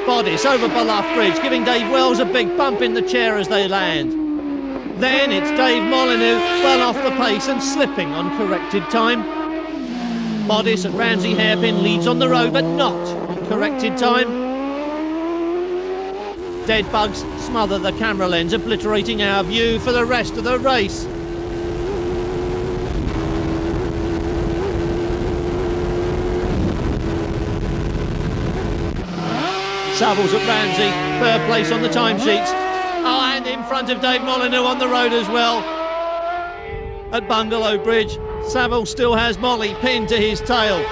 Bodice over Bluff Bridge, giving Dave Wells a big bump in the chair as they land. Then it's Dave Molyneux well off the pace and slipping on corrected time. Bodice at Ramsey Hairpin leads on the road, but not on corrected time. Dead bugs smother the camera lens, obliterating our view for the rest of the race. Savills at Ramsey, third place on the timesheets. Oh, and in front of Dave Molyneux on the road as well. At Bungalow Bridge, Saville still has Molly pinned to his tail.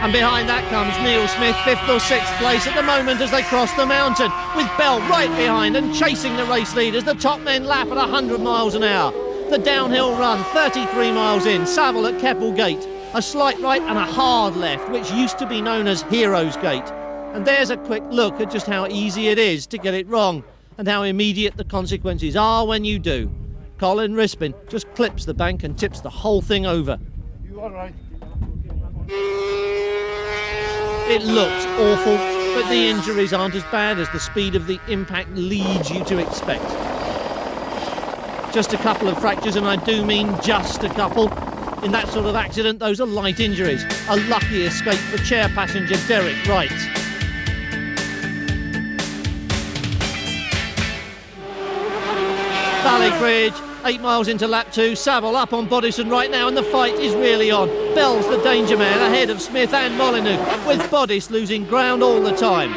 And behind that comes Neil Smith, 5th or 6th place at the moment as they cross the mountain, with Bell right behind and chasing the race lead as the top men lap at 100 miles an hour. The downhill run, 33 miles in, Saville at Keppel Gate. A slight right and a hard left, which used to be known as Heroes Gate. And there's a quick look at just how easy it is to get it wrong and how immediate the consequences are when you do. Colin Rispin just clips the bank and tips the whole thing over. You all right? It looks awful, but the injuries aren't as bad as the speed of the impact leads you to expect. Just a couple of fractures, and I do mean just a couple. In that sort of accident, those are light injuries. A lucky escape for chair passenger Derek Wright. Valley Bridge, 8 miles into lap 2, Saville up on Bodison right now, and the fight is really on. Bell's the danger man ahead of Smith and Molyneux, with Bodice losing ground all the time.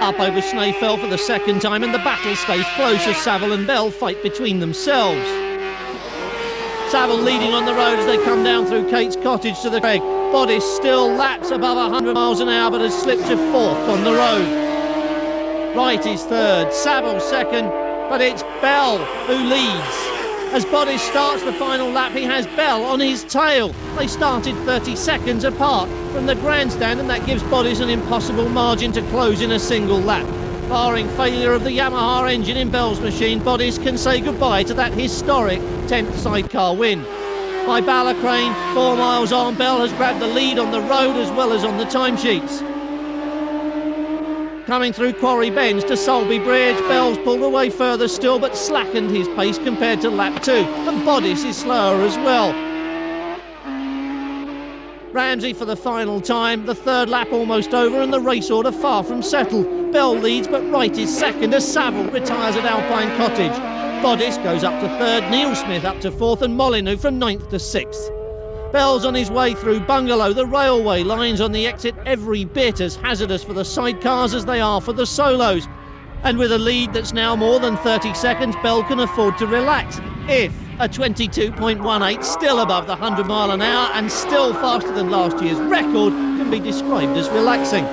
Up over Snaefell for the second time, and the battle stays close as Saville and Bell fight between themselves. Saville leading on the road as they come down through Kate's Cottage to the Craig. Bodice still laps above 100 miles an hour, but has slipped to 4th on the road. Wright is 3rd, Saville 2nd, but it's Bell who leads. As Bodice starts the final lap, he has Bell on his tail. They started 30 seconds apart from the grandstand, and that gives Bodice an impossible margin to close in a single lap. Barring failure of the Yamaha engine in Bell's machine, Bodice can say goodbye to that historic 10th sidecar win. By Ballacrane, 4 miles on, Bell has grabbed the lead on the road as well as on the timesheets. Coming through Quarry Bends to Sulby Bridge, Bell's pulled away further still but slackened his pace compared to lap 2, and Bodice is slower as well. Ramsey for the final time, the third lap almost over and the race order far from settled. Bell leads but Wright is second as Saville retires at Alpine Cottage. Bodice goes up to 3rd, Neil Smith up to 4th and Molyneux from 9th to 6th. Bell's on his way through Bungalow, the railway lines on the exit every bit as hazardous for the sidecars as they are for the solos. And with a lead that's now more than 30 seconds, Bell can afford to relax. If a 22.18, still above the 100 mile an hour and still faster than last year's record, can be described as relaxing.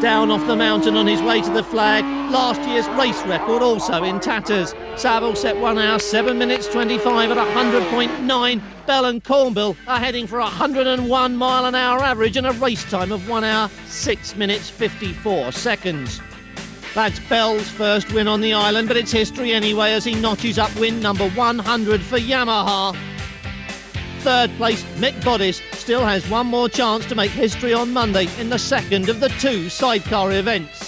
Down off the mountain on his way to the flag, last year's race record also in tatters. Saville set 1 hour 7 minutes 25 at 100.9. Bell and Cornbill are heading for a 101 mile an hour average and a race time of 1 hour 6 minutes 54 seconds. That's Bell's first win on the island, but it's history anyway as he notches up win number 100 for Yamaha. Third place, Mick Bodice still has one more chance to make history on Monday in the second of the 2 sidecar events.